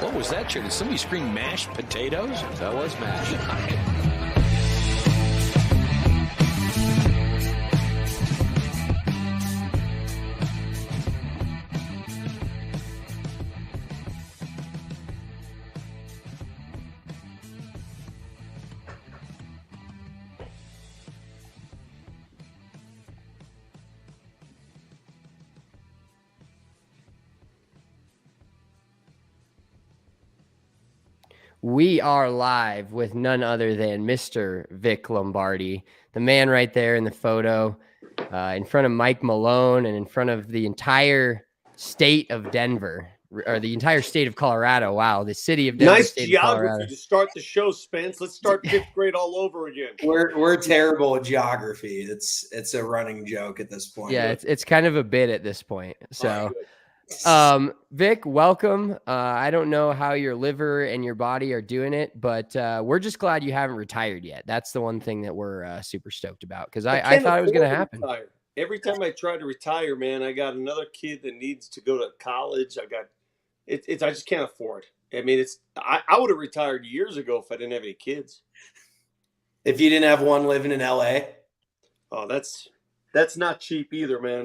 What was that, Did somebody scream mashed potatoes? That was mashed. We are live with none other than Mr. Vic Lombardi, the man right there in the photo, in front of Mike Malone and in front of the entire state of Denver, or the entire state of Colorado. Wow, the city of Denver. Nice geography to start the show, Spence. Let's start fifth grade all over again. We're terrible at geography. It's a running joke at this point. Yeah, it's kind of a bit at this point. So. Vic, welcome. I don't know how your liver and your body are doing it, but we're just glad you haven't retired yet. That's the one thing that we're super stoked about, because I thought it was going to happen. Every time I try to retire, man, I got another kid that needs to go to college. I just can't afford. I mean, I would have retired years ago if I didn't have any kids. If you didn't have one living in LA? Oh, that's not cheap either, man.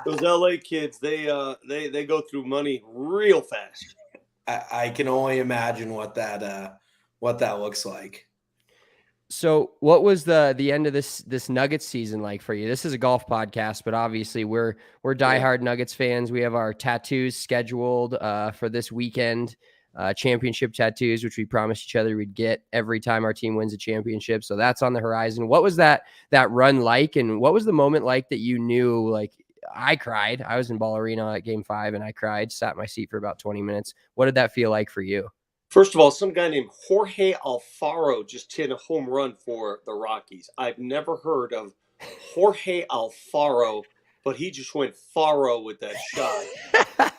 Those LA kids, they go through money real fast. I can only imagine what that looks like. So what was the end of this Nuggets season like for you? This is a golf podcast, but obviously we're diehard Nuggets fans. We have our tattoos scheduled for this weekend, championship tattoos, which we promised each other we'd get every time our team wins a championship. So that's on the horizon. What was that run like, and what was the moment like that you knew, like, I cried? I was in Ball Arena at Game 5 and I cried, sat in my seat for about 20 minutes. What did that feel like for you? First of all, some guy named Jorge Alfaro just hit a home run for the Rockies. I've never heard of Jorge Alfaro, but he just went faro with that shot.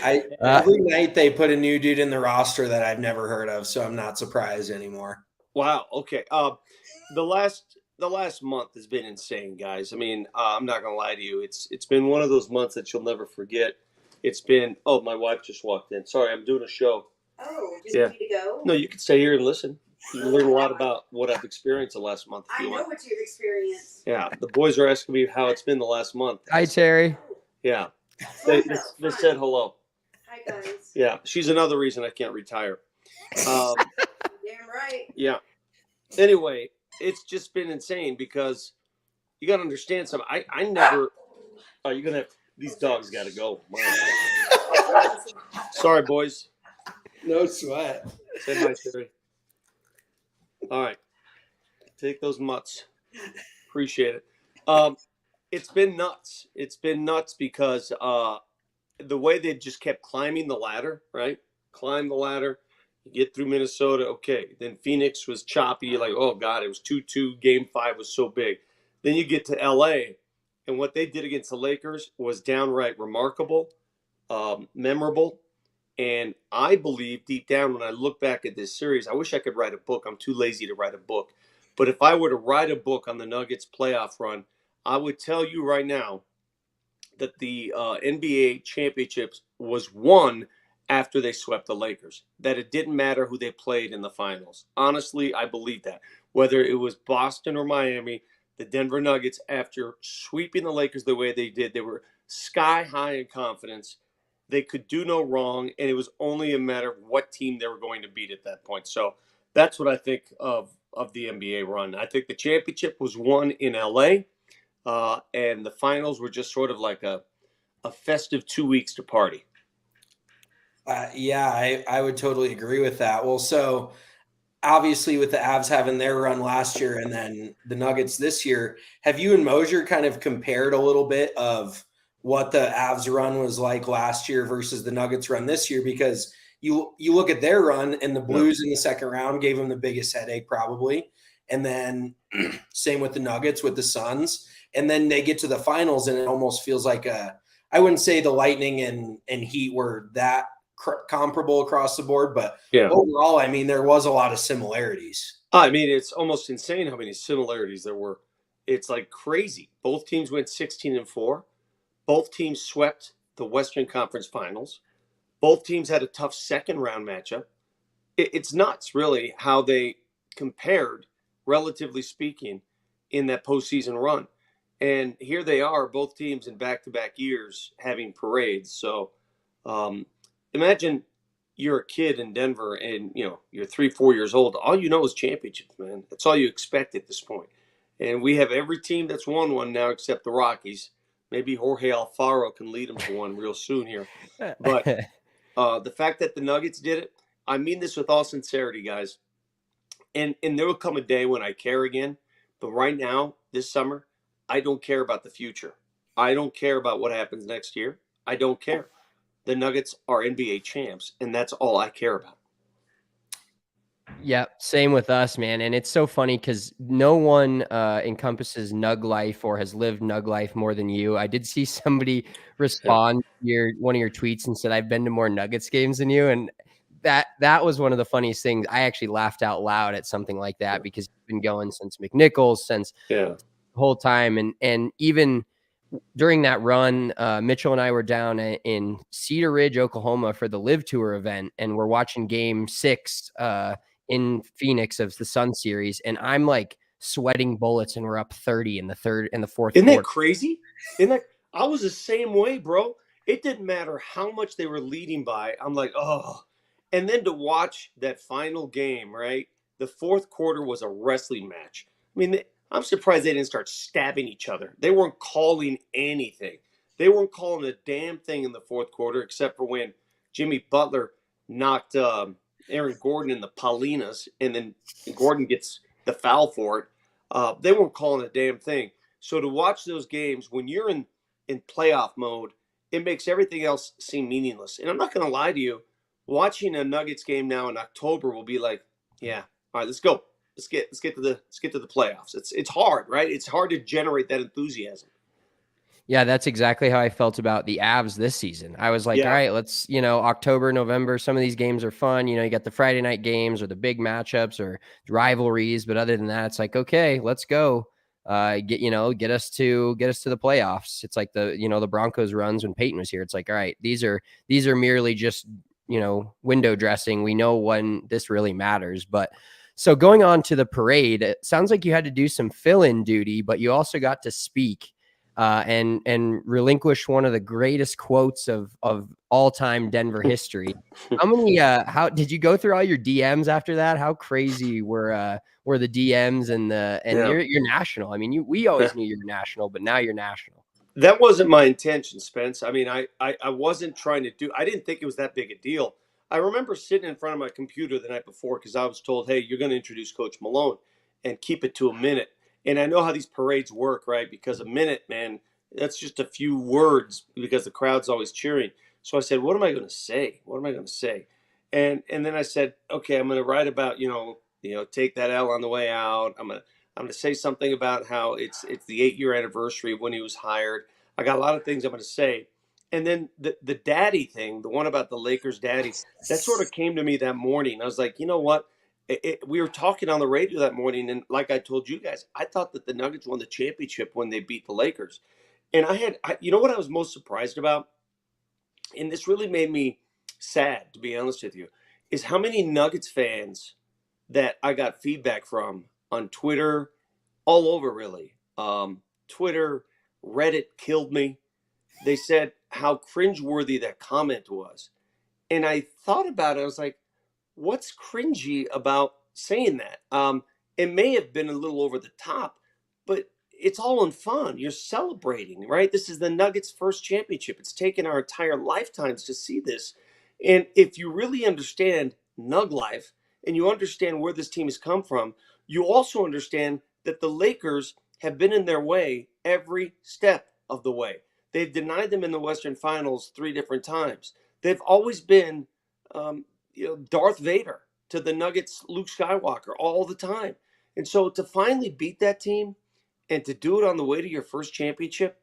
Every night they put a new dude in the roster that I've never heard of, so I'm not surprised anymore. Wow. Okay. The last month has been insane, guys. I mean, I'm not gonna lie to you. It's been one of those months that you'll never forget. It's been. Oh, my wife just walked in. Sorry, I'm doing a show. Oh, just need to go? No, you can stay here and listen. You can learn a lot about what I've experienced the last month. I know what you've experienced. Yeah, the boys are asking me how it's been the last month. Hi, Terry. Yeah, they said hello. Hi, guys. Yeah, she's another reason I can't retire. Damn right. Yeah. Anyway, it's just been insane because you got to understand something. I never. Oh, you're gonna have these dogs. Got to go. Sorry, boys. No sweat. Say hi, Terry. All right. Take those mutts. Appreciate it. It's been nuts. It's been nuts because the way they just kept climbing the ladder, right? Climb the ladder. You get through Minnesota. Okay. Then Phoenix was choppy. You're like, oh, God, it was 2-2. Game 5 was so big. Then you get to L.A., and what they did against the Lakers was downright remarkable, memorable. And I believe deep down when I look back at this series, I wish I could write a book. I'm too lazy to write a book. But if I were to write a book on the Nuggets playoff run, I would tell you right now that the NBA championships was won after they swept the Lakers, that it didn't matter who they played in the finals. Honestly, I believe that. Whether it was Boston or Miami, the Denver Nuggets, after sweeping the Lakers the way they did, they were sky high in confidence. They could do no wrong, and it was only a matter of what team they were going to beat at that point. So that's what I think of the NBA run. I think the championship was won in L.A., and the finals were just sort of like a festive 2 weeks to party. Yeah, I would totally agree with that. Well, so obviously with the Avs having their run last year and then the Nuggets this year, have you and Mosier kind of compared a little bit of what the Avs run was like last year versus the Nuggets run this year? Because you look at their run and the Blues in the second round gave them the biggest headache probably. And then same with the Nuggets with the Suns. And then they get to the finals and it almost feels like I wouldn't say the Lightning and Heat were that comparable across the board, but overall, I mean, there was a lot of similarities. I mean, it's almost insane how many similarities there were. It's like crazy. Both teams went 16-4. Both teams swept the Western Conference Finals. Both teams had a tough second round matchup. It's nuts, really, how they compared, relatively speaking, in that postseason run. And here they are, both teams in back-to-back years having parades. So imagine you're a kid in Denver and, you're 3-4 years old. All you know is championships, man. That's all you expect at this point. And we have every team that's won one now except the Rockies. Maybe Jorge Alfaro can lead them to one real soon here. But the fact that the Nuggets did it, I mean this with all sincerity, guys. And there will come a day when I care again. But right now, this summer, I don't care about the future. I don't care about what happens next year. I don't care. The Nuggets are NBA champs, and that's all I care about. Yeah, same with us, man. And it's so funny because no one encompasses Nug life or has lived Nug life more than you. I did see somebody respond to one of your tweets and said, "I've been to more Nuggets games than you." And that was one of the funniest things. I actually laughed out loud at something like that because you've been going since McNichols, since the whole time. And even during that run, Mitchell and I were down in Cedar Ridge, Oklahoma for the Live Tour event, and we're watching Game 6 in Phoenix of the Sun series, and I'm like sweating bullets, and we're up 30 in the fourth. Isn't that crazy? I was the same way, bro. It didn't matter how much they were leading by. I'm like, oh. And then to watch that final game, right? The fourth quarter was a wrestling match. I mean, I'm surprised they didn't start stabbing each other. They weren't calling anything. They weren't calling a damn thing in the fourth quarter, except for when Jimmy Butler knocked Aaron Gordon in the Paulinas, and then Gordon gets the foul for it. They weren't calling a damn thing. So to watch those games, when you're in playoff mode, it makes everything else seem meaningless. And I'm not going to lie to you, watching a Nuggets game now in October will be like, yeah, all right, let's go. Let's get to the playoffs. It's hard, right? It's hard to generate that enthusiasm. Yeah, that's exactly how I felt about the Avs this season. I was like, all right, let's, October, November, some of these games are fun. You got the Friday night games or the big matchups or rivalries. But other than that, it's like, okay, let's go. Get us to the playoffs. It's like the Broncos runs when Peyton was here. It's like, all right, these are merely just, window dressing. We know when this really matters. But so going on to the parade, it sounds like you had to do some fill-in duty, but you also got to speak and relinquish one of the greatest quotes of all-time Denver history. How did you go through all your DMs after that? How crazy were the DMs and you're national? I mean, we always knew you were national, but now you're national. That wasn't my intention, Spence. I mean, I wasn't trying to I didn't think it was that big a deal. I remember sitting in front of my computer the night before because I was told, hey, you're going to introduce Coach Malone and keep it to a minute. And I know how these parades work, right? Because a minute, man, that's just a few words because the crowd's always cheering. So I said, what am I going to say? What am I going to say? And then I said, okay, I'm going to write about, take that L on the way out. I'm going to say something about how it's the 8-year anniversary of when he was hired. I got a lot of things I'm going to say. And then the daddy thing, the one about the Lakers daddy, that sort of came to me that morning. I was like, you know what? We were talking on the radio that morning, and like I told you guys, I thought that the Nuggets won the championship when they beat the Lakers. And you know what I was most surprised about? And this really made me sad, to be honest with you, is how many Nuggets fans that I got feedback from on Twitter, all over really. Twitter, Reddit killed me. They said how cringeworthy that comment was. And I thought about it. I was like, what's cringy about saying that? It may have been a little over the top, but it's all in fun. You're celebrating, right? This is the Nuggets' first championship. It's taken our entire lifetimes to see this. And if you really understand Nug life and you understand where this team has come from, you also understand that the Lakers have been in their way every step of the way. They've denied them in the Western Finals 3 different times. They've always been Darth Vader to the Nuggets, Luke Skywalker, all the time. And so to finally beat that team and to do it on the way to your first championship,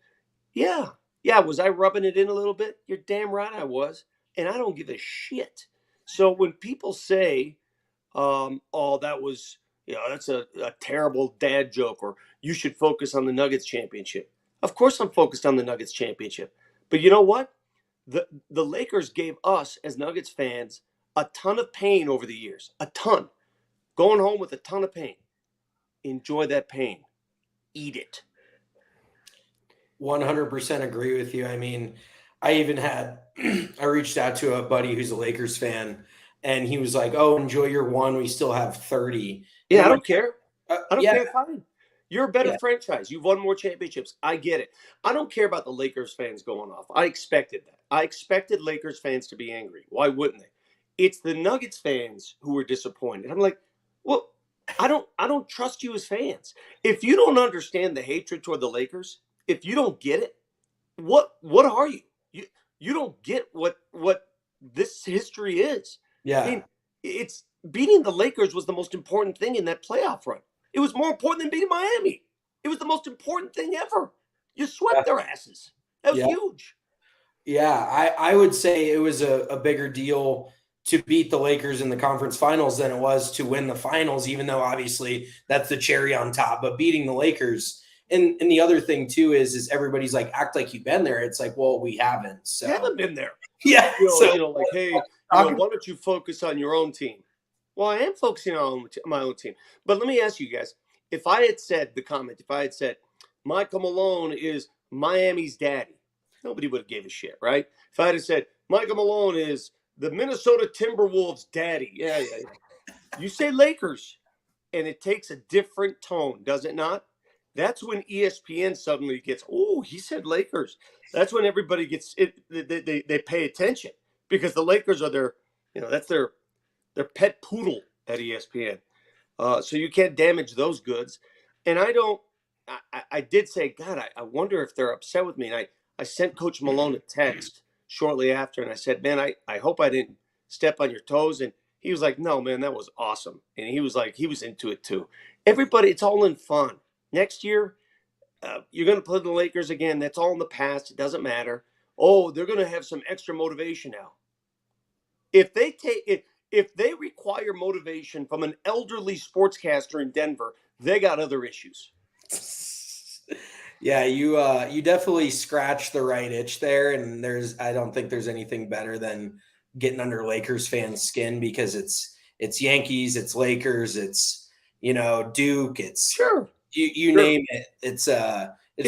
yeah, was I rubbing it in a little bit? You're damn right I was. And I don't give a shit. So when people say, oh, that was, that's a terrible dad joke, or you should focus on the Nuggets championship. Of course I'm focused on the Nuggets championship. But you know what? the Lakers gave us as Nuggets fans a ton of pain over the years, a ton. Going home with a ton of pain. Enjoy that pain. Eat it. 100% agree with you. I mean, I even had, I reached out to a buddy who's a Lakers fan, and he was like, "Oh, enjoy your one. We still have 30." Yeah, I I'm don't like, care. I don't yeah, care. Fine. You're a better yeah, franchise. You've won more championships. I get it. I don't care about the Lakers fans going off. I expected that. I expected Lakers fans to be angry. Why wouldn't they? It's the Nuggets fans who were disappointed. I'm like, well, I don't trust you as fans. If you don't understand the hatred toward the Lakers, if you don't get it, what are you? You don't get what this history is. I yeah, mean, it's beating the Lakers was the most important thing in that playoff run. It was more important than beating Miami. It was the most important thing ever. You swept their asses. That was yeah. huge. Yeah, I would say it was a bigger deal to beat the Lakers in the conference finals than it was to win the finals, even though obviously that's the cherry on top. But beating the Lakers, and the other thing too is everybody's like, act like you've been there. It's like, well, we haven't. So You haven't been there. yeah, so Like, hey, why don't you focus on your own team? Well, I am focusing on my own team. But let me ask you guys, if I had said Michael Malone is Miami's daddy, nobody would have gave a shit, right? If I had said Michael Malone is the Minnesota Timberwolves daddy, yeah. You say Lakers, and it takes a different tone, does it not? That's when ESPN suddenly gets, oh, he said Lakers. That's when everybody gets it. They pay attention because the Lakers are that's their pet poodle at ESPN. So you can't damage those goods. And I did say, God, I wonder if they're upset with me. And I sent Coach Malone a text shortly after, and I said, man, I hope I didn't step on your toes. And he was like, no, man, that was awesome. And he was into it too. Everybody, it's all in fun. Next year, you're going to play the Lakers again. That's all in the past. It doesn't matter. Oh, they're going to have some extra motivation now. If they require motivation from an elderly sportscaster in Denver, they got other issues. Yeah, you definitely scratched the right itch there, and I don't think there's anything better than getting under Lakers fans' skin because it's Yankees, it's Lakers, it's Duke, it's Sure. you Sure. name it. It's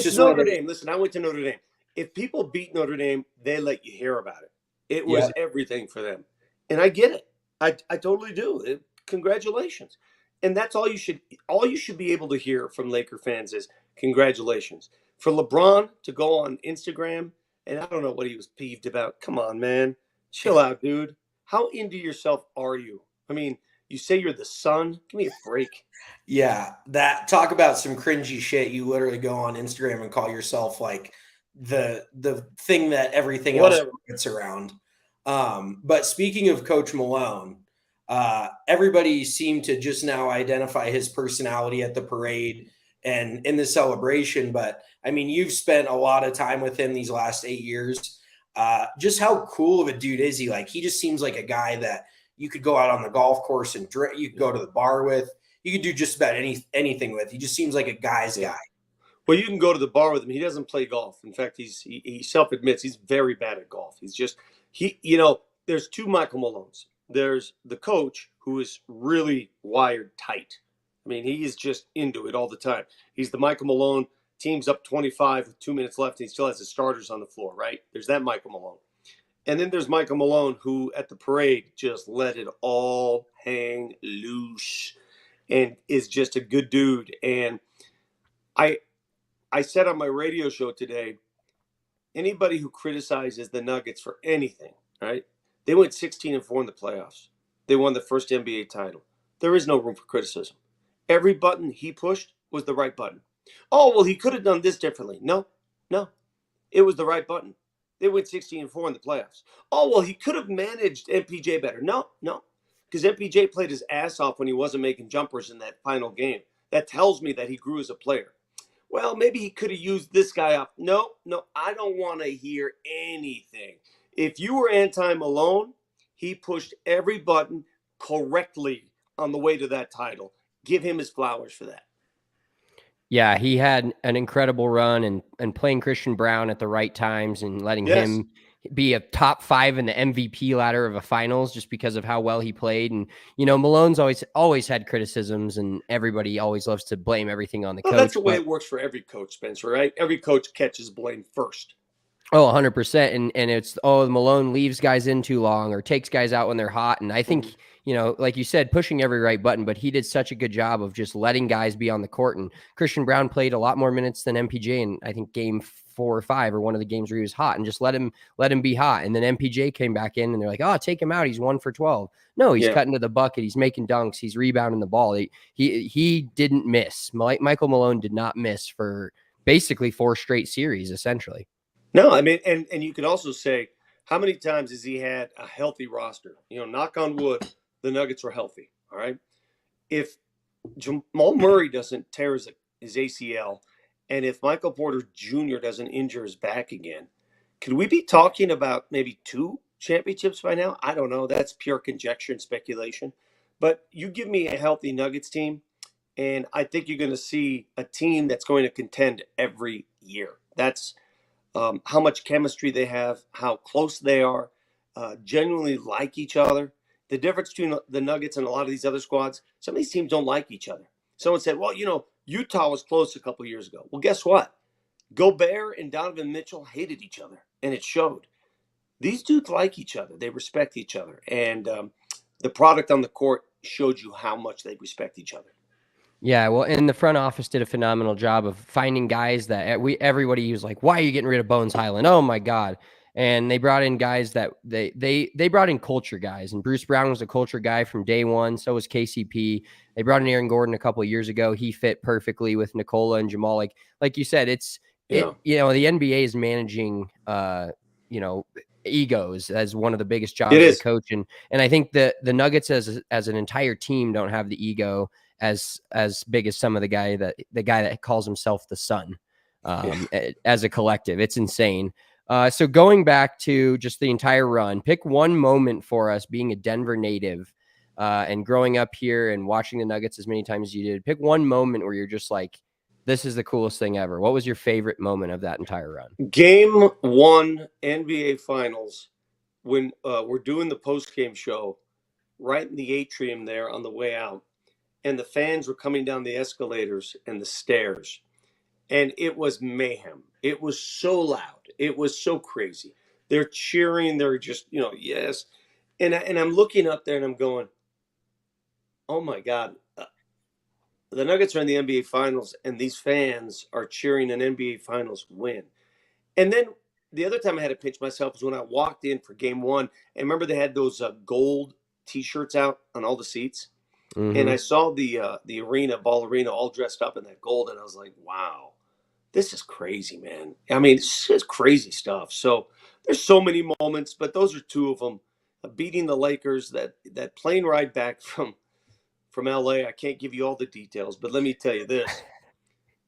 just Notre Dame. Listen, I went to Notre Dame. If people beat Notre Dame, they let you hear about it. It was everything for them. And I get it. I totally do. Congratulations. And that's all you should be able to hear from Laker fans is congratulations. For LeBron to go on Instagram, and I don't know what he was peeved about. Come on, man. Chill out, dude. How into yourself are you? I mean, you say you're the sun. Give me a break. Yeah, that talk about some cringy shit. You literally go on Instagram and call yourself like the thing that everything else gets around. But speaking of Coach Malone, everybody seemed to just now identify his personality at the parade and in the celebration. But I mean, you've spent a lot of time with him these last 8 years. Just how cool of a dude is he? Like, he just seems like a guy that you could go out on the golf course and drink, you could go to the bar with. You could do just about anything with. He just seems like a guy's guy. Well, you can go to the bar with him. He doesn't play golf. In fact, he self-admits he's very bad at golf. There's two Michael Malones. There's the coach who is really wired tight. I mean, he is just into it all the time. He's the Michael Malone, team's up 25 with 2 minutes left, and he still has his starters on the floor, right? There's that Michael Malone. And then there's Michael Malone, who at the parade just let it all hang loose and is just a good dude. And I said on my radio show today, anybody who criticizes the Nuggets for anything, right? They went 16-4 in the playoffs. They won the first NBA title. There is no room for criticism. Every button he pushed was the right button. Oh, well, he could have done this differently. No. It was the right button. They went 16-4 in the playoffs. Oh, well, he could have managed MPJ better. No. Because MPJ played his ass off when he wasn't making jumpers in that final game. That tells me that he grew as a player. Well, maybe he could have used this guy up. No, I don't want to hear anything. If you were anti-Malone, he pushed every button correctly on the way to that title. Give him his flowers for that. Yeah, he had an incredible run and playing Christian Brown at the right times and letting him be a top 5 in the MVP ladder of a finals just because of how well he played. And, Malone's always had criticisms, and everybody always loves to blame everything on the coach. That's the way it works for every coach, Spencer, right? Every coach catches blame first. Oh, 100%. And it's, Malone leaves guys in too long or takes guys out when they're hot. And I think, like you said, pushing every right button, but he did such a good job of just letting guys be on the court. And Christian Brown played a lot more minutes than MPJ in, I think, game 4 or 5 or one of the games where he was hot, and just let him be hot. And then MPJ came back in and they're like, oh, take him out. He's 1 for 12. No, he's cutting to the bucket. He's making dunks. He's rebounding the ball. He didn't miss. Michael Malone did not miss for basically 4 straight series, essentially. No, I mean, and you could also say, how many times has he had a healthy roster? Knock on wood, the Nuggets were healthy. All right. If Jamal Murray doesn't tear his ACL, and if Michael Porter Jr. doesn't injure his back again, could we be talking about maybe 2 championships by now? I don't know. That's pure conjecture and speculation. But you give me a healthy Nuggets team, and I think you're going to see a team that's going to contend every year. That's how much chemistry they have, how close they are, genuinely like each other. The difference between the Nuggets and a lot of these other squads, some of these teams don't like each other. Someone said, well, Utah was close a couple years ago. Well, guess what? Gobert and Donovan Mitchell hated each other, and it showed. These dudes like each other. They respect each other. And the product on the court showed you how much they respect each other. Yeah, well, and the front office did a phenomenal job of finding guys that everybody was like, why are you getting rid of Bones Highland? Oh, my God. And they brought in guys that they brought in culture guys. And Bruce Brown was a culture guy from day one. So was KCP. They brought in Aaron Gordon a couple of years ago. He fit perfectly with Nikola and Jamal. Like you said, the NBA is managing, egos as one of the biggest jobs as a coach. And I think the Nuggets as an entire team don't have the ego as big as some of the guy that calls himself the Sun as a collective. It's insane. So going back to just the entire run, pick one moment for us being a Denver native and growing up here and watching the Nuggets as many times as you did. Pick one moment where you're just like, this is the coolest thing ever. What was your favorite moment of that entire run? Game 1 NBA Finals, when we're doing the post-game show right in the atrium there on the way out, and the fans were coming down the escalators and the stairs, and it was mayhem. It was so loud. It was so crazy. They're cheering. They're just, yes. And I'm looking up there and I'm going, oh, my God. The Nuggets are in the NBA Finals, and these fans are cheering an NBA Finals win. And then the other time I had to pinch myself was when I walked in for Game 1. And remember they had those gold T-shirts out on all the seats? Mm-hmm. And I saw the Ball Arena all dressed up in that gold, and I was like, wow, this is crazy, man. I mean, it's just crazy stuff. So there's so many moments, but those are 2 of them. Beating the Lakers, that plane ride back from LA, I can't give you all the details, but let me tell you this.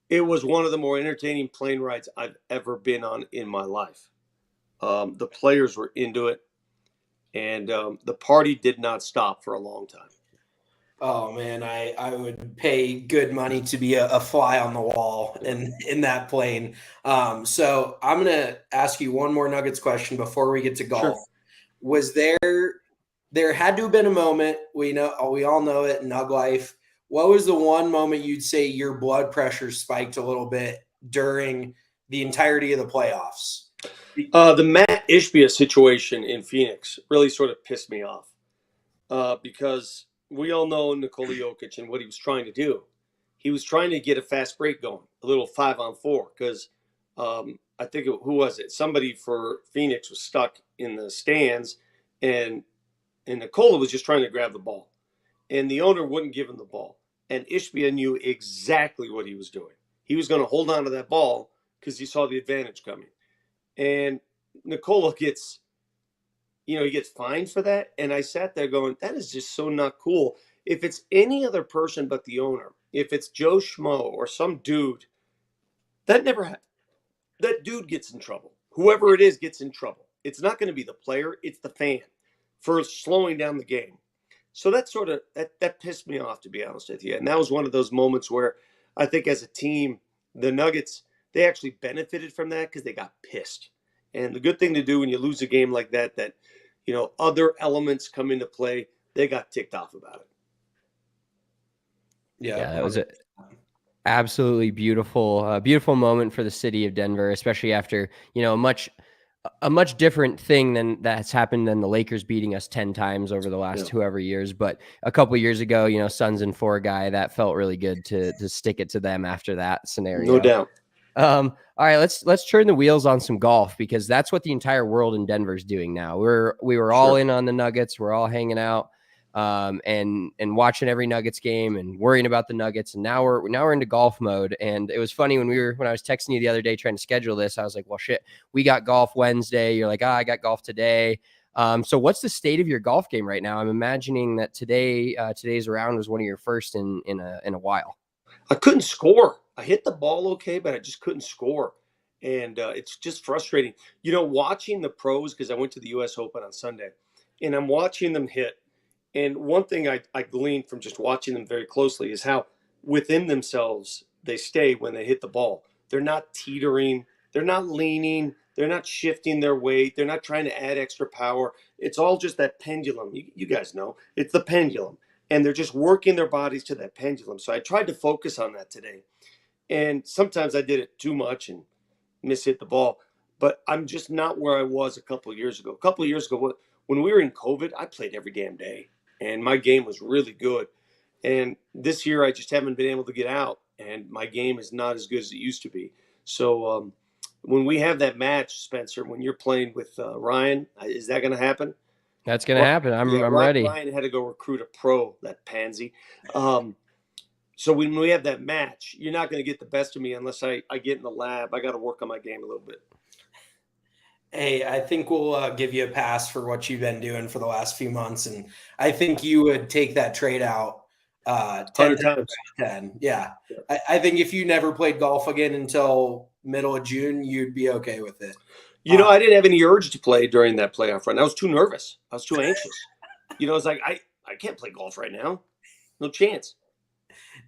It was one of the more entertaining plane rides I've ever been on in my life. The players were into it, and the party did not stop for a long time. Oh, man, I would pay good money to be a fly on the wall in that plane. So I'm going to ask you one more Nuggets question before we get to golf. Sure. Was there had to have been a moment, we all know it in Nug life. What was the one moment you'd say your blood pressure spiked a little bit during the entirety of the playoffs? The Matt Ishbia situation in Phoenix really sort of pissed me off because we all know Nikola Jokic and what he was trying to do. He was trying to get a fast break going, a little 5-on-4, because I think who was it? Somebody for Phoenix was stuck in the stands, and Nikola was just trying to grab the ball, and the owner wouldn't give him the ball. And Ishbia knew exactly what he was doing. He was going to hold on to that ball because he saw the advantage coming. And Nikola gets fined for that. And I sat there going, that is just so not cool. If it's any other person but the owner, if it's Joe Schmo or some dude, that never happened. That dude gets in trouble. Whoever it is gets in trouble. It's not going to be the player. It's the fan for slowing down the game. So that pissed me off, to be honest with you. And that was one of those moments where I think as a team, the Nuggets, they actually benefited from that because they got pissed. And the good thing to do when you lose a game like that, other elements come into play, they got ticked off about it. Yeah, that was it. Absolutely beautiful, beautiful moment for the city of Denver, especially after, a much different thing than that's happened than the Lakers beating us 10 times over the last whoever years. But a couple of years ago, Suns and 4 guy, that felt really good to stick it to them after that scenario. No doubt. All right, let's turn the wheels on some golf, because that's what the entire world in Denver is doing now. We were all in on the Nuggets. We're all hanging out. And watching every Nuggets game and worrying about the Nuggets. And now we're into golf mode. And it was funny when I was texting you the other day trying to schedule this, I was like, well, shit, we got golf Wednesday. You're like, I got golf today. So what's the state of your golf game right now? I'm imagining that today's round was one of your first in a while. I couldn't score. I hit the ball okay, but I just couldn't score. And it's just frustrating, watching the pros, because I went to the US Open on Sunday and I'm watching them hit. And one thing I gleaned from just watching them very closely is how within themselves they stay when they hit the ball. They're not teetering. They're not leaning. They're not shifting their weight. They're not trying to add extra power. It's all just that pendulum. You guys know. It's the pendulum. And they're just working their bodies to that pendulum. So I tried to focus on that today. And sometimes I did it too much and mishit the ball. But I'm just not where I was a couple of years ago. A couple of years ago, when we were in COVID, I played every damn day. And my game was really good. And this year, I just haven't been able to get out. And my game is not as good as it used to be. So when we have that match, Spencer, when you're playing with Ryan, is that going to happen? That's going to happen. I'm ready. Ryan had to go recruit a pro, that pansy. So when we have that match, you're not going to get the best of me unless I get in the lab. I got to work on my game a little bit. Hey, I think we'll give you a pass for what you've been doing for the last few months. And I think you would take that trade out 10 times. 10. Yeah. I think if you never played golf again until middle of June, you'd be okay with it. I didn't have any urge to play during that playoff run. I was too nervous. I was too anxious. It's like, I can't play golf right now. No chance.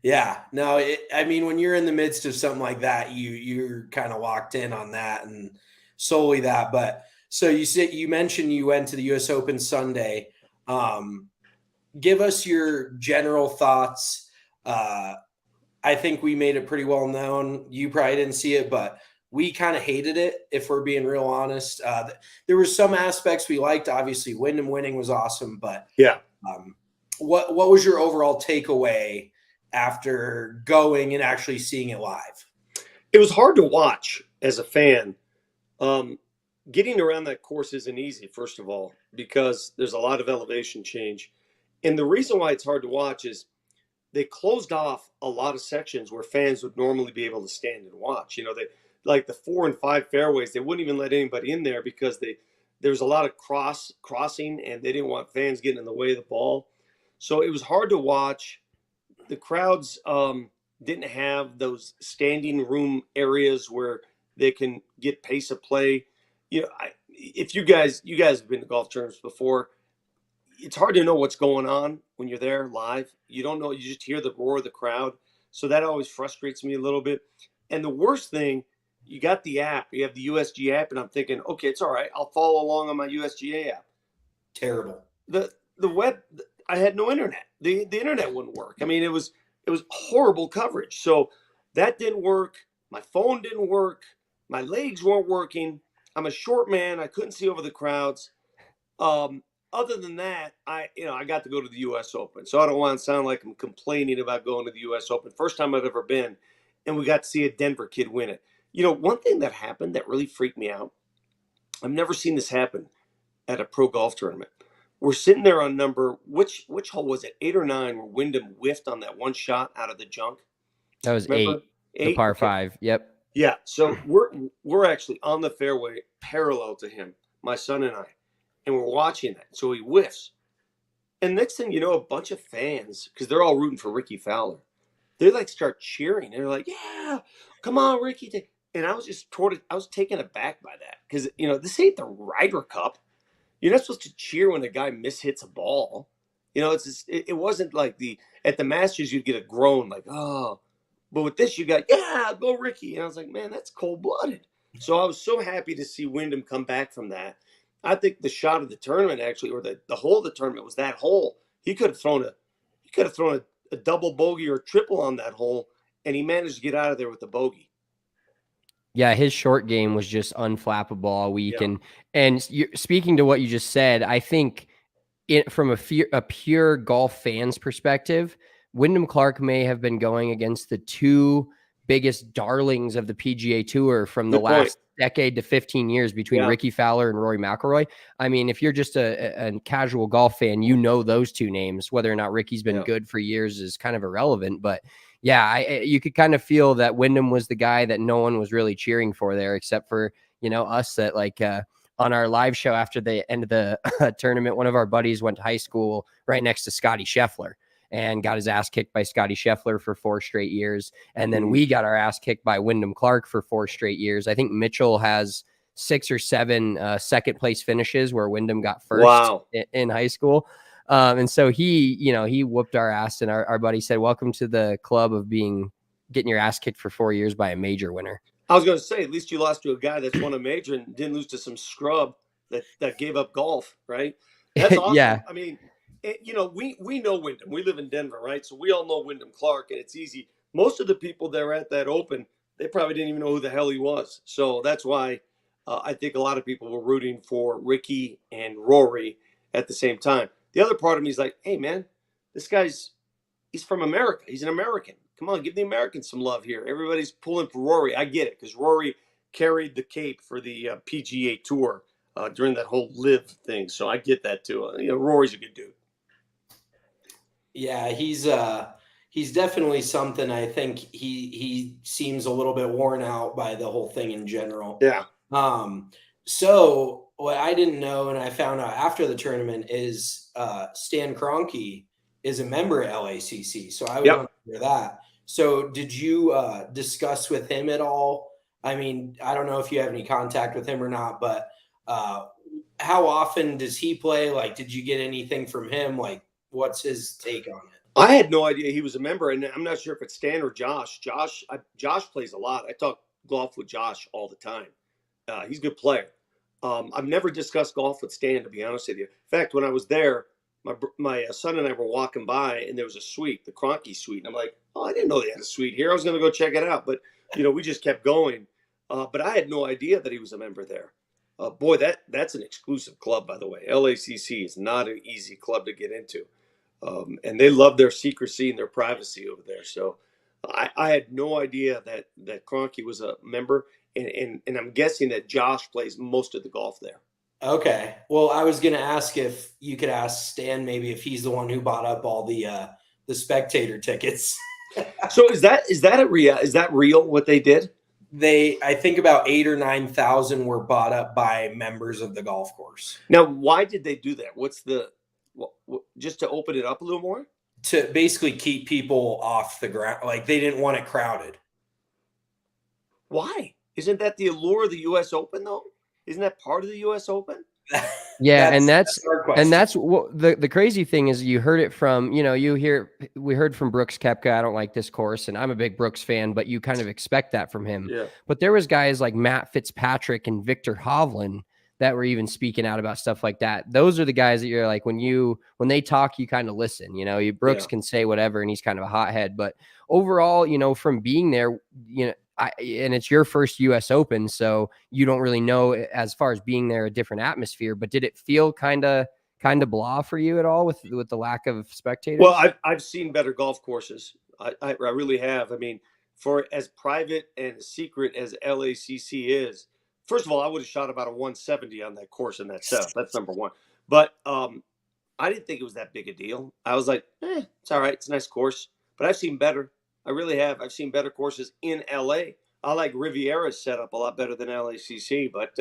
Yeah. No, when you're in the midst of something like that, you're kind of locked in on that and solely that. But so you mentioned you went to the US Open Sunday. Give us your general thoughts. I think we made it pretty well known. You probably didn't see it, but we kind of hated it, if we're being real honest. There were some aspects we liked. Obviously, Wyndham winning was awesome, but yeah. What was your overall takeaway after going and actually seeing it live? It was hard to watch as a fan. Getting around that course isn't easy, first of all, because there's a lot of elevation change. And the reason why it's hard to watch is they closed off a lot of sections where fans would normally be able to stand and watch. They like the 4 and 5 fairways, they wouldn't even let anybody in there because there was a lot of crossing and they didn't want fans getting in the way of the ball. So it was hard to watch. The crowds didn't have those standing room areas where they can get pace of play. If you guys have been to golf tournaments before, it's hard to know what's going on when you're there live. You don't know. You just hear the roar of the crowd. So that always frustrates me a little bit. And the worst thing, you got the app. You have the USGA app, and I'm thinking, okay, it's all right. I'll follow along on my USGA app. Terrible. The web, I had no internet. The internet wouldn't work. It was horrible coverage. So that didn't work. My phone didn't work. My legs weren't working. I'm a short man. I couldn't see over the crowds. Other than that, I got to go to the U.S. Open. So I don't want to sound like I'm complaining about going to the U.S. Open. First time I've ever been, and we got to see a Denver kid win it. One thing that happened that really freaked me out, I've never seen this happen at a pro golf tournament. We're sitting there on which hole was it, 8 or 9, where Wyndham whiffed on that one shot out of the junk? That was Remember? 8, the par 5. Yep. Yeah, so we're actually on the fairway parallel to him, my son and I. And we're watching that. So he whiffs. And next thing you know, a bunch of fans, because they're all rooting for Ricky Fowler, they start cheering. They're like, yeah, come on, Ricky. And I was taken aback by that. Because, this ain't the Ryder Cup. You're not supposed to cheer when a guy mishits a ball. It wasn't like at the Masters, you'd get a groan like, oh. But with this, you got, yeah, go Ricky. And I was like, man, that's cold-blooded. So I was so happy to see Wyndham come back from that. I think the shot of the tournament, actually, or the hole of the tournament, was that hole. He could have thrown a double bogey or triple on that hole, and he managed to get out of there with a bogey. Yeah, his short game was just unflappable all week. Yeah. And speaking to what you just said, I think from a pure golf fan's perspective, Windham Clark may have been going against the two biggest darlings of the PGA Tour from the last decade to 15 years between Ricky Fowler and Rory McIlroy. I mean, if you're just a casual golf fan, you know those two names. Whether or not Ricky's been good for years is kind of irrelevant. But yeah, you could kind of feel that Wyndham was the guy that no one was really cheering for there, except for, us that on our live show after the end of the tournament, one of our buddies went to high school right next to Scotty Scheffler and got his ass kicked by Scotty Scheffler for 4 straight years. And then we got our ass kicked by Wyndham Clark for 4 straight years. I think Mitchell has 6 or 7 second place finishes where Wyndham got first in high school. And so he whooped our ass, and our buddy said, welcome to the club of getting your ass kicked for 4 years by a major winner. I was going to say, at least you lost to a guy that's won a major and didn't lose to some scrub that gave up golf, right? That's awesome. Yeah. I mean, we know Wyndham. We live in Denver, right? So we all know Wyndham Clark, and it's easy. Most of the people that were at that Open, they probably didn't even know who the hell he was. So that's why I think a lot of people were rooting for Ricky and Rory at the same time. The other part of me is like, hey, man, this guy's he's from America. He's an American. Come on, give the Americans some love here. Everybody's pulling for Rory. I get it, because Rory carried the cape for the PGA Tour during that whole live thing. So I get that too. Rory's a good dude. Yeah, he's definitely something. I think he seems a little bit worn out by the whole thing in general. Yeah. So what I didn't know, and I found out after the tournament, is Stan Kroenke is a member at LACC. So I was wondering that. So did you discuss with him at all? I mean, I don't know if you have any contact with him or not, but how often does he play? Like, did you get anything from him? Like, what's his take on it? I had no idea he was a member, and I'm not sure if it's Stan or Josh. Josh plays a lot. I talk golf with Josh all the time. He's a good player. I've never discussed golf with Stan, to be honest with you. In fact, when I was there, my son and I were walking by, and there was a suite, the Kroenke suite. And I'm like, oh, I didn't know they had a suite here. I was going to go check it out. But, we just kept going. But I had no idea that he was a member there. Boy, that's an exclusive club, by the way. LACC is not an easy club to get into. And they love their secrecy and their privacy over there. So I had no idea that Kroenke was a member. And I'm guessing that Josh plays most of the golf there. Okay. Well, I was going to ask if you could ask Stan maybe if he's the one who bought up all the spectator tickets. So is that real what they did? I think about 8,000 or 9,000 were bought up by members of the golf course. Now, why did they do that? What's just to open it up a little more? To basically keep people off the ground. Like, they didn't want it crowded. Why? Isn't that the allure of the U.S. Open, though? Isn't that part of the U.S. Open? Yeah, that's what the crazy thing is. You heard it from, we heard from Brooks Koepka. I don't like this course, and I'm a big Brooks fan, but you kind of expect that from him. Yeah. But there was guys like Matt Fitzpatrick and Victor Hovland that were even speaking out about stuff like that. Those are the guys that you're like, when they talk, you kind of listen. Brooks can say whatever, and he's kind of a hothead. But overall, from being there, and it's your first U.S. Open, so you don't really know as far as being there a different atmosphere. But did it feel kind of blah for you at all with the lack of spectators? Well, I've seen better golf courses. I really have. I mean, for as private and secret as LACC is, first of all, I would have shot about a 170 on that course in that setup. That's number one. But I didn't think it was that big a deal. I was like, it's all right. It's a nice course. But I've seen better. I really have. I've seen better courses in LA. I like Riviera's setup a lot better than LACC. But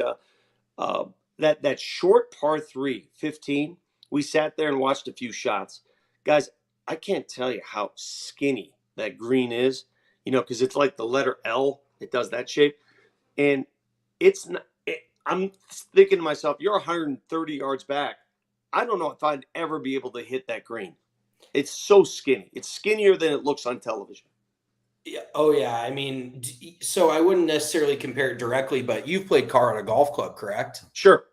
that short par 3, 15, we sat there and watched a few shots. Guys, I can't tell you how skinny that green is, because it's like the letter L. It does that shape. And it's not, I'm thinking to myself, you're 130 yards back. I don't know if I'd ever be able to hit that green. It's so skinny. It's skinnier than it looks on television. Yeah. Oh, yeah. I mean, so I wouldn't necessarily compare it directly, but you've played Colorado Golf Club, correct? Sure.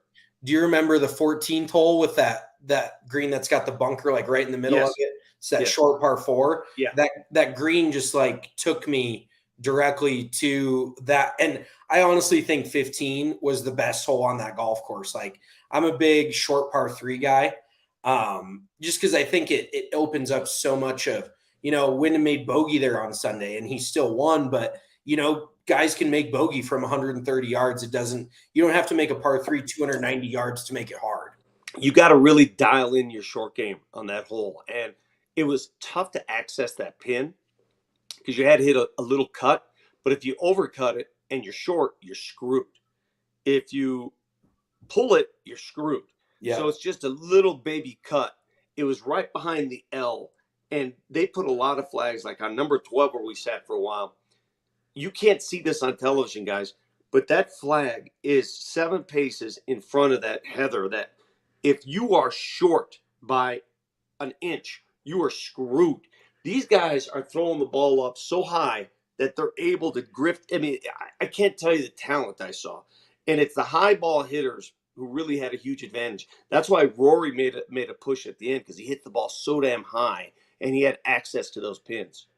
Do you remember the 14th hole with that green that's got the bunker like right in the middle Yes. of it? It's that Yes. short par 4. Yeah. That green just like took me directly to that. And I honestly think 15 was the best hole on that golf course. Like, I'm a big short par 3 guy. Just because I think it opens up so much of, Wyndham made bogey there on Sunday and he still won, but guys can make bogey from 130 yards. You don't have to make a par 3 290 yards to make it hard. You got to really dial in your short game on that hole. And it was tough to access that pin because you had to hit a little cut. But if you overcut it and you're short, you're screwed. If you pull it, you're screwed. Yeah. So it's just a little baby cut. It was right behind the L. And they put a lot of flags, like on number 12 where we sat for a while. You can't see this on television, guys, but that flag is 7 paces in front of that heather, that if you are short by an inch, you are screwed. These guys are throwing the ball up so high that they're able to grift. I mean, I can't tell you the talent I saw. And it's the high ball hitters who really had a huge advantage. That's why Rory made a push at the end, because he hit the ball so damn high and he had access to those pins.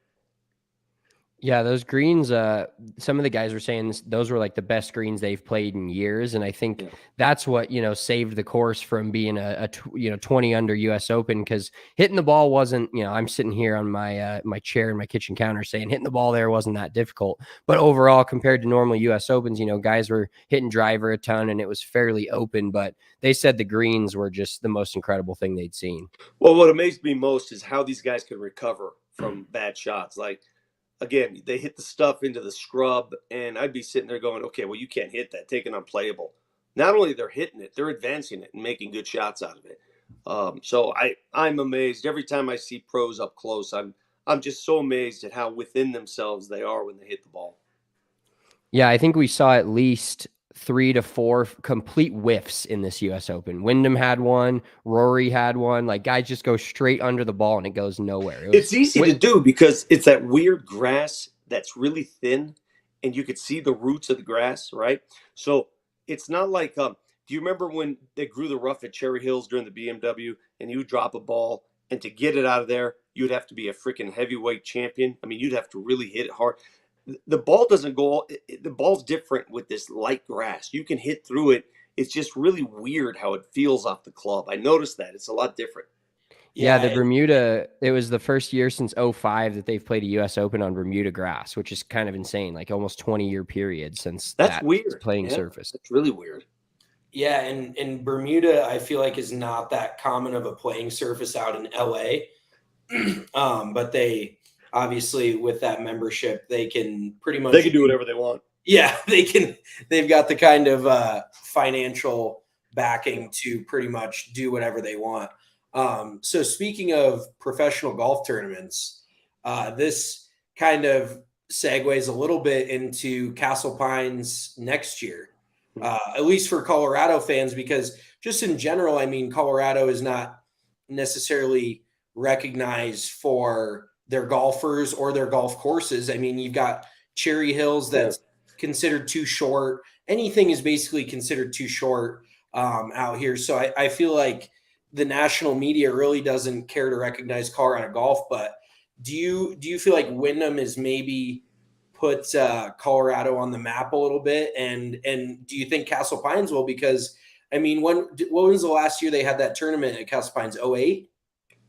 Yeah, those greens, some of the guys were saying those were like the best greens they've played in years. And I think that's what, saved the course from being a 20 under US Open, because hitting the ball wasn't, I'm sitting here on my my chair in my kitchen counter saying hitting the ball there wasn't that difficult. But overall, compared to normal US Opens, guys were hitting driver a ton and it was fairly open. But they said the greens were just the most incredible thing they'd seen. Well, what amazed me most is how these guys could recover from bad shots. Like, again, they hit the stuff into the scrub, and I'd be sitting there going, okay, well, you can't hit that. Take it unplayable. Not only they're hitting it, they're advancing it and making good shots out of it. So I'm amazed every time I see pros up close. I'm just so amazed at how within themselves they are when they hit the ball. Yeah, I think we saw at least 3 to 4 complete whiffs in this US Open. Wyndham had one, Rory had one. Like, guys just go straight under the ball and it goes nowhere. It's easy to do because it's that weird grass that's really thin and you could see the roots of the grass, right? So it's not like, do you remember when they grew the rough at Cherry Hills during the BMW and you would drop a ball and to get it out of there, you'd have to be a freaking heavyweight champion? I mean, you'd have to really hit it hard. The ball doesn't go, the ball's different with this light grass. You can hit through it. It's just really weird how it feels off the club. I noticed that. It's a lot different. Yeah, the Bermuda, it was the first year since 2005 that they've played a U.S. Open on Bermuda grass, which is kind of insane, like almost 20-year period since that's weird playing surface. That's really weird. Yeah, and Bermuda, I feel like, is not that common of a playing surface out in L.A., but they obviously, with that membership, they can pretty much... They can do whatever they want. Yeah, they've got the kind of financial backing to pretty much do whatever they want. So speaking of professional golf tournaments, this kind of segues a little bit into Castle Pines next year, at least for Colorado fans, because just in general, I mean, Colorado is not necessarily recognized for their golfers or their golf courses. I mean, you've got Cherry Hills that's considered too short. Anything is basically considered too short out here. So I feel like the national media really doesn't care to recognize Colorado golf. But do you feel like Wyndham is maybe put Colorado on the map a little bit? And do you think Castle Pines will? Because, I mean, what was the last year they had that tournament at Castle Pines? 2008?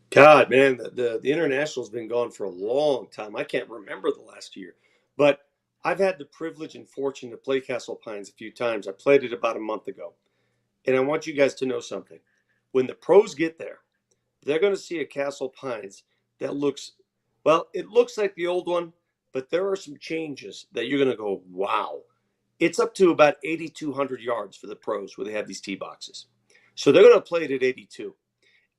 God, man, the international's been gone for a long time. I can't remember the last year. But I've had the privilege and fortune to play Castle Pines a few times. I played it about a month ago. And I want you guys to know something. When the pros get there, they're going to see a Castle Pines that looks, well, it looks like the old one, but there are some changes that you're going to go, wow. It's up to about 8,200 yards for the pros where they have these tee boxes. So they're going to play it at 82.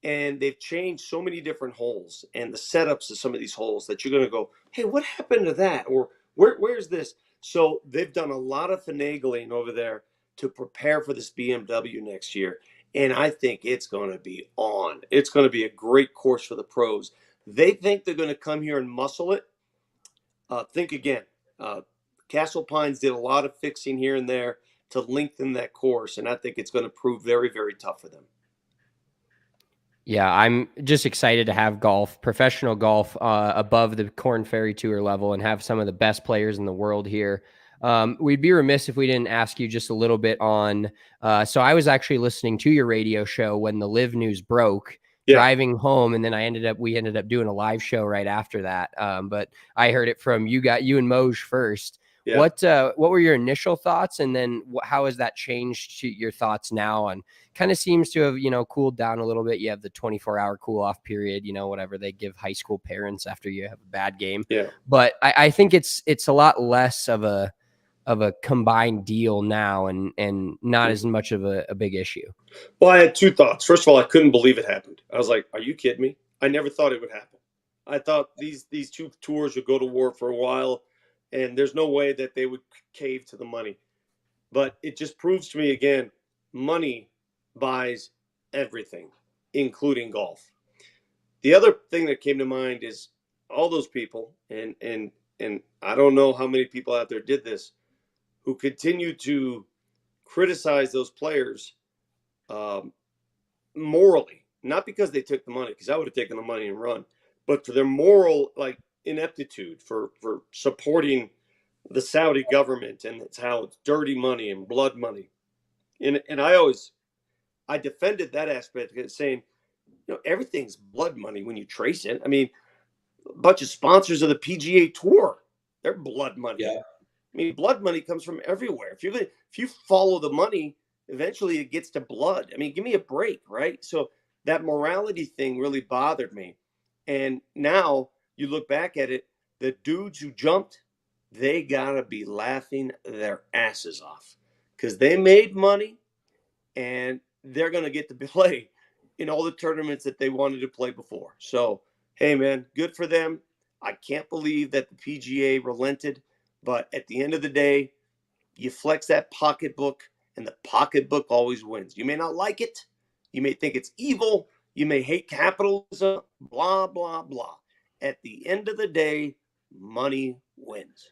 And they've changed so many different holes and the setups of some of these holes that you're going to go, hey, what happened to that? Or where's this? So they've done a lot of finagling over there to prepare for this BMW next year. And I think it's going to be on. It's going to be a great course for the pros. They think they're going to come here and muscle it. think again. Castle Pines did a lot of fixing here and there to lengthen that course, and I think it's going to prove very, very tough for them. Yeah, I'm just excited to have professional golf, above the Korn Ferry Tour level and have some of the best players in the world here. We'd be remiss if we didn't ask you just a little bit on, so I was actually listening to your radio show when the Live news broke, driving home, and then we ended up doing a live show right after that. But I heard it from you and Moj first. Yeah. What were your initial thoughts, and then how has that changed to your thoughts now? And kind of seems to have cooled down a little bit. You have the 24-hour cool off period, whatever they give high school parents after you have a bad game. Yeah. But I think it's a lot less of a combined deal now, and not as much of a big issue. Well, I had two thoughts. First of all, I couldn't believe it happened. I was like, "Are you kidding me?" I never thought it would happen. I thought these two tours would go to war for a while, and there's no way that they would cave to the money. But it just proves to me again, money buys everything, including golf. The other thing that came to mind is all those people, and I don't know how many people out there did this, who continue to criticize those players morally, not because they took the money, because I would have taken the money and run, but for their moral ineptitude, for supporting the Saudi government, and it's how it's dirty money and blood money. And I defended that aspect, saying, everything's blood money when you trace it. I mean, a bunch of sponsors of the PGA Tour, they're blood money. Yeah. I mean, blood money comes from everywhere. If you follow the money, eventually it gets to blood. I mean, give me a break, right? So that morality thing really bothered me. And now you look back at it, the dudes who jumped, they gotta be laughing their asses off, because they made money and they're gonna get to play in all the tournaments that they wanted to play before. So, hey man, good for them. I can't believe that the PGA relented. But at the end of the day, you flex that pocketbook, and the pocketbook always wins. You may not like it. You may think it's evil. You may hate capitalism, blah, blah, blah. At the end of the day, money wins.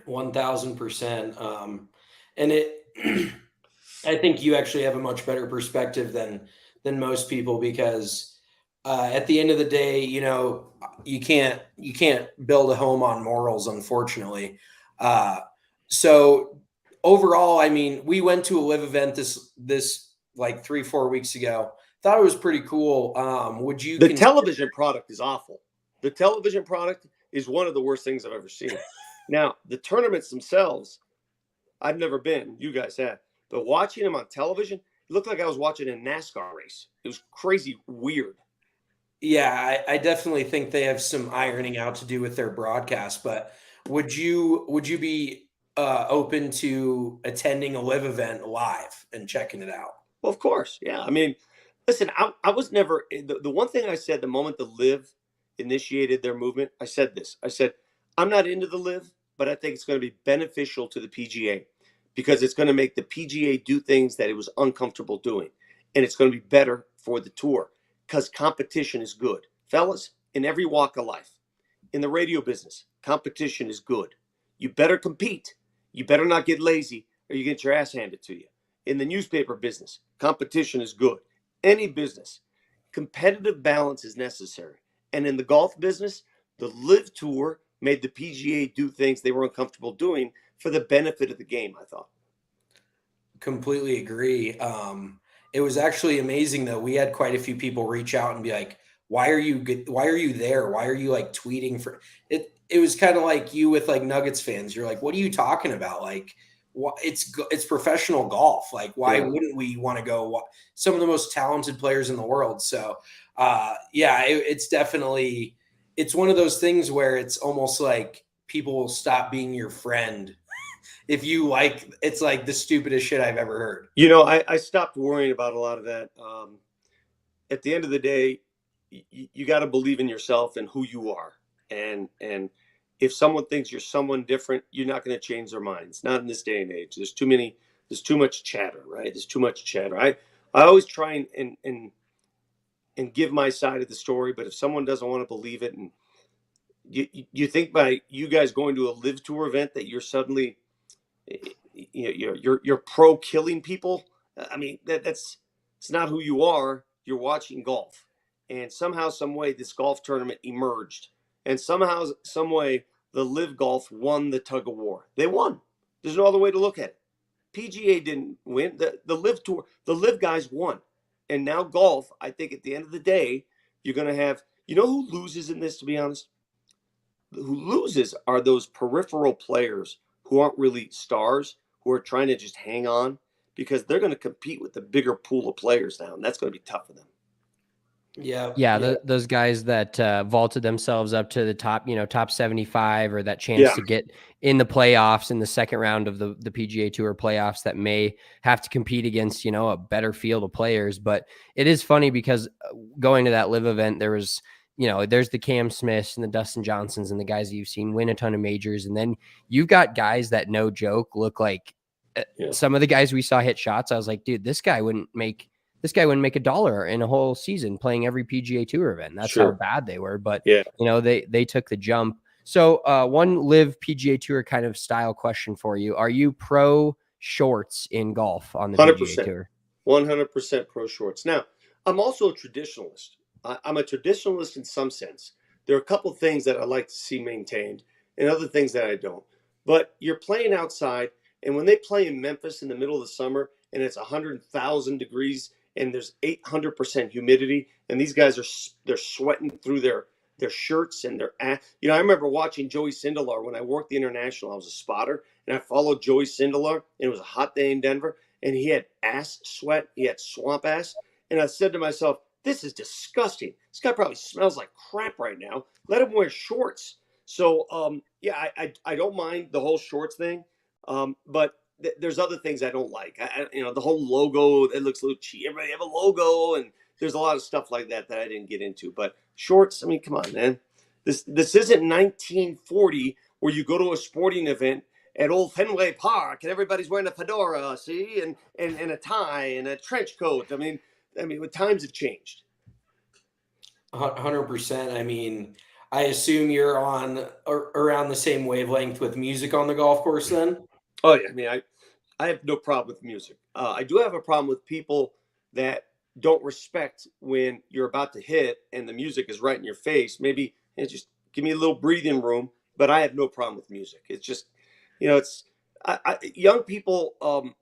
1000%. And I think you actually have a much better perspective than most people, because at the end of the day, you can't build a home on morals, unfortunately. So overall, I mean, we went to a live event this like 3-4 weeks ago. Thought it was pretty cool. Would you? The television product is awful. The television product is one of the worst things I've ever seen. Now, the tournaments themselves, I've never been. You guys have. But watching them on television, it looked like I was watching a NASCAR race. It was crazy weird. Yeah, I definitely think they have some ironing out to do with their broadcast. But would you be open to attending a live event live and checking it out? Well, of course. Yeah. I mean, listen, I was never the one thing I said the moment the live initiated their movement. I said this. I said, I'm not into the live, but I think it's going to be beneficial to the PGA, because it's going to make the PGA do things that it was uncomfortable doing. And it's going to be better for the tour, because competition is good. Fellas, in every walk of life, in the radio business, competition is good. You better compete. You better not get lazy, or you get your ass handed to you. In the newspaper business, competition is good. Any business, competitive balance is necessary. And in the golf business, the live tour made the PGA do things they were uncomfortable doing for the benefit of the game, I thought. Completely agree. It was actually amazing though. We had quite a few people reach out and be like, why are you there? Why are you like tweeting for it? It was kind of like you with like Nuggets fans. You're like, what are you talking about? Like, it's professional golf. Like, why wouldn't we want to go? Some of the most talented players in the world. So it's definitely, it's one of those things where it's almost like people will stop being your friend if you like. It's like the stupidest shit I've ever heard. I stopped worrying about a lot of that. At the end of the day, you got to believe in yourself and who you are. And if someone thinks you're someone different, you're not going to change their minds. Not in this day and age. There's too much chatter, right? There's too much chatter. I always try and give my side of the story, but if someone doesn't want to believe it, and you think by you guys going to a live tour event that you're suddenly you're pro killing people? I mean, that's it's not who you are. You're watching golf, and somehow, some way, this golf tournament emerged, and somehow, some way, the live golf won the tug of war. They won. There's no other way to look at it. PGA didn't win. The live tour, the live guys won, and now golf. I think at the end of the day, you're going to have. You know who loses in this? To be honest, who loses are those peripheral players who aren't really stars, who are trying to just hang on, because they're going to compete with the bigger pool of players now, and that's going to be tough for them. Yeah. Those guys that vaulted themselves up to the top, top 75, or that chance to get in the playoffs in the second round of the PGA Tour playoffs, that may have to compete against, a better field of players. But it is funny because going to that live event, there was, there's the Cam Smiths and the Dustin Johnsons and the guys that you've seen win a ton of majors. And then you've got guys that, no joke, look like some of the guys we saw hit shots. I was like, dude, this guy wouldn't make $1 in a whole season playing every PGA Tour event. That's how bad they were. But, they took the jump. So one live PGA Tour kind of style question for you. Are you pro shorts in golf on the 100%. PGA Tour? 100% pro shorts. Now, I'm also a traditionalist. I'm a traditionalist in some sense. There are a couple things that I like to see maintained and other things that I don't. But you're playing outside, and when they play in Memphis in the middle of the summer and it's 100,000 degrees and there's 800% humidity, and these guys they're sweating through their shirts and their ass. I remember watching Joey Sindelar when I worked the International. I was a spotter, and I followed Joey Sindelar, and it was a hot day in Denver, and he had ass sweat. He had swamp ass. And I said to myself, this is disgusting. This guy probably smells like crap right now. Let him wear shorts. So, I don't mind the whole shorts thing, but there's other things I don't like. The whole logo, it looks a little cheap. Everybody have a logo, and there's a lot of stuff like that I didn't get into. But shorts, I mean, come on, man. This isn't 1940 where you go to a sporting event at Old Fenway Park and everybody's wearing a fedora, see, and a tie and a trench coat. I mean, times have changed. 100%. I mean, I assume you're on around the same wavelength with music on the golf course then? Oh, yeah. I mean, I have no problem with music. I do have a problem with people that don't respect when you're about to hit and the music is right in your face. Maybe just give me a little breathing room, but I have no problem with music. It's just, young people,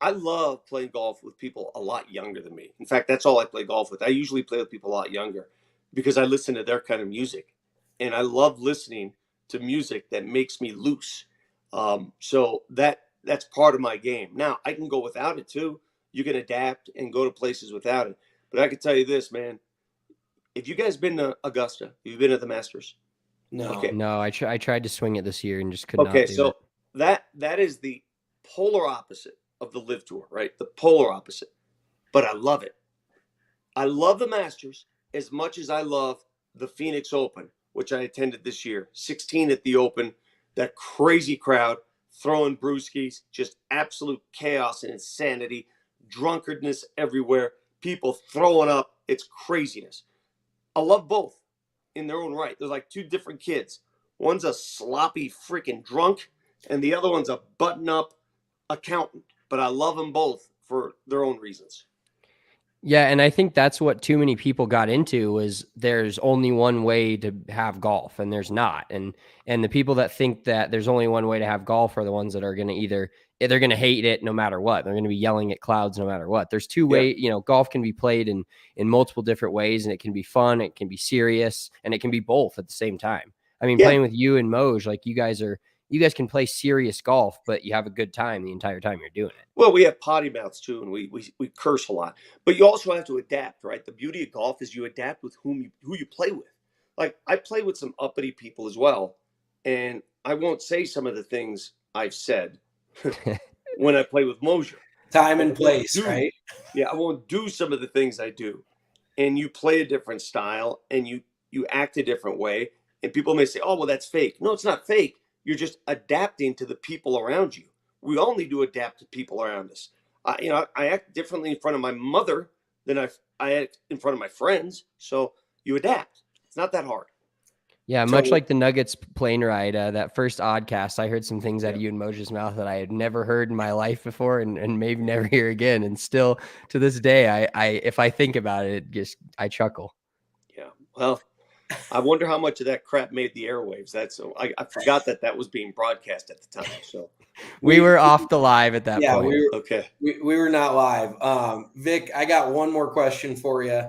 I love playing golf with people a lot younger than me. In fact, that's all I play golf with. I usually play with people a lot younger because I listen to their kind of music, and I love listening to music that makes me loose. So that's part of my game. Now, I can go without it too. You can adapt and go to places without it. But I can tell you this, man. If you guys been to Augusta, you've been to the Masters? No. Okay. No, I tried to swing it this year and just could not do it. Okay, so that is the polar opposite of the Live Tour, right? The polar opposite. But I love it. I love the Masters as much as I love the Phoenix Open, which I attended this year. 16 at the Open, that crazy crowd throwing brewskis, just absolute chaos and insanity, drunkardness everywhere, people throwing up. It's craziness. I love both in their own right. They're like two different kids. One's a sloppy freaking drunk, and the other one's a button-up accountant. But I love them both for their own reasons. Yeah, and I think that's what too many people got into was there's only one way to have golf, and there's not. And the people that think that there's only one way to have golf are the ones that are going to they're going to hate it no matter what. They're going to be yelling at clouds no matter what. There's two ways, golf can be played in multiple different ways, and it can be fun, it can be serious, and it can be both at the same time. I mean, playing with you and Moj, like you guys can play serious golf, but you have a good time the entire time you're doing it. Well, we have potty mouths too, and we curse a lot. But you also have to adapt, right? The beauty of golf is you adapt with who you play with. Like I play with some uppity people as well, and I won't say some of the things I've said when I play with Mosier. Time and place, right? Yeah, I won't do some of the things I do. And you play a different style, and you act a different way. And people may say, "Oh, well, that's fake." No, it's not fake. You're just adapting to the people around you. We all need to adapt to people around us. I act differently in front of my mother than I act in front of my friends. So you adapt. It's not that hard. Yeah, So- much like the Nuggets plane ride, that first oddcast, I heard some things out of you and Moj's mouth that I had never heard in my life before, and maybe never hear again. And still to this day, I if I think about it, I chuckle. Yeah. Well, I wonder how much of that crap made the airwaves. I forgot that was being broadcast at the time. So We were off the live at that Yeah, point. okay. we were not live. Vic, I got one more question for you.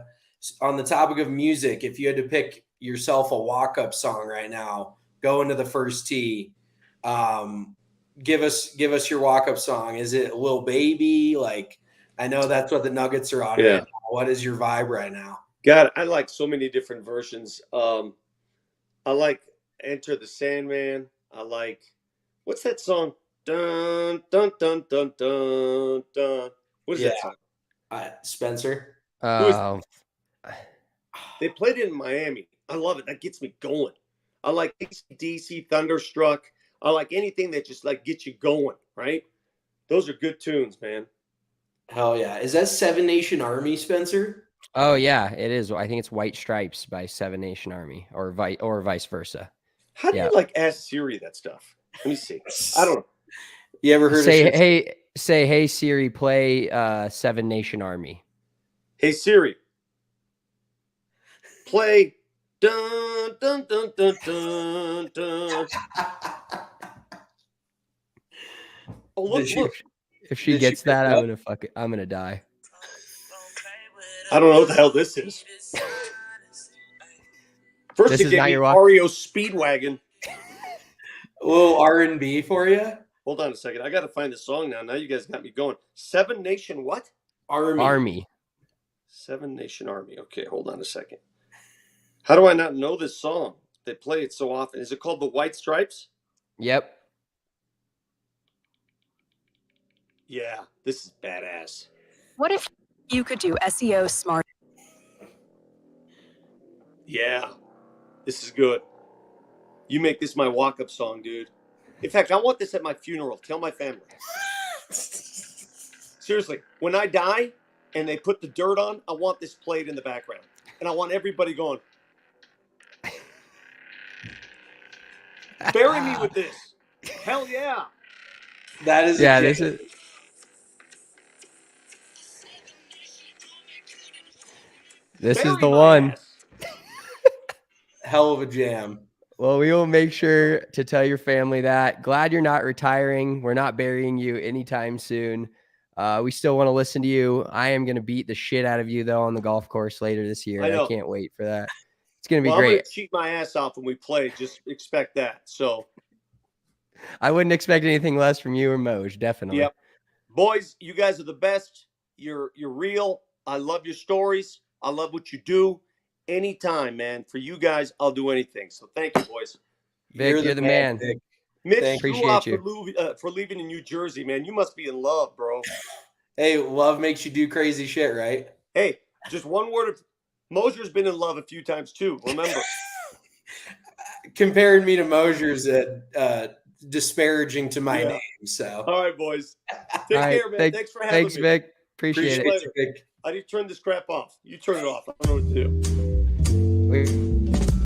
On the topic of music, if you had to pick yourself a walk-up song right now, go into the first tee, give us your walk-up song. Is it Lil Baby? Like, I know that's what the Nuggets are on right now. What is your vibe right now? God, I like so many different versions. I like Enter the Sandman. I like, what's that song? Dun dun dun dun dun dun. What is that song? Spencer. Oh, They played it in Miami. I love it. That gets me going. I like DC Thunderstruck. I like anything that just like gets you going, right? Those are good tunes, man. Hell yeah. Is that Seven Nation Army, Spencer? oh yeah, it is. I think it's White Stripes by Seven Nation Army, or vice versa. How do you like ask Siri that stuff? Let me see. I don't know. You ever heard Say of hey Siri, play Seven Nation Army. Hey Siri, play dun dun dun dun dun dun. Oh look. If she Did she gets pick that, up? I'm gonna die. I don't know what the hell this is. First, This you is gave not me your walk- REO Speedwagon. A little R&B for you? Hold on a second. I got to find the song now. Now you guys got me going. Seven Nation what? Army. Seven Nation Army. Okay, hold on a second. How do I not know this song? They play it so often. Is it called The White Stripes? Yep. Yeah, this is badass. What if you could do SEO smart? Yeah, this is good. You make this my walk-up song, dude. In fact, I want this at my funeral. Tell my family. Seriously, when I die and they put the dirt on, I want this played in the background. And I want everybody going, bury me with this. Hell yeah. That is This is Bury the my one. ass. hell of a jam. Well, we will make sure to tell your family that. Glad you're not retiring. We're not burying you anytime soon. We still want to listen to you. I am going to beat the shit out of you, though, on the golf course later this year. I know. I can't wait for that. It's going to be Well, I'm great. going to cheat my ass off when we play. Just expect that. So, I wouldn't expect anything less from you or Moj, definitely. yep. Boys, you guys are the best. You're real. I love your stories. I love what you do. Anytime, man. For you guys, I'll do anything. So thank you, boys. Vic, you're the man. Vic. Mitch, Thank- screw off appreciate for leaving in New Jersey, man. You must be in love, bro. Hey, love makes you do crazy shit, right? Hey, just one word of Mosier's been in love a few times too. Remember. Comparing me to Mosier's disparaging to my name. So All right, boys. Take care, man. Thanks for having Thanks, me. Vic. Appreciate it. Later. Vic. How do you turn this crap off? You turn it off. I don't know what to do. We-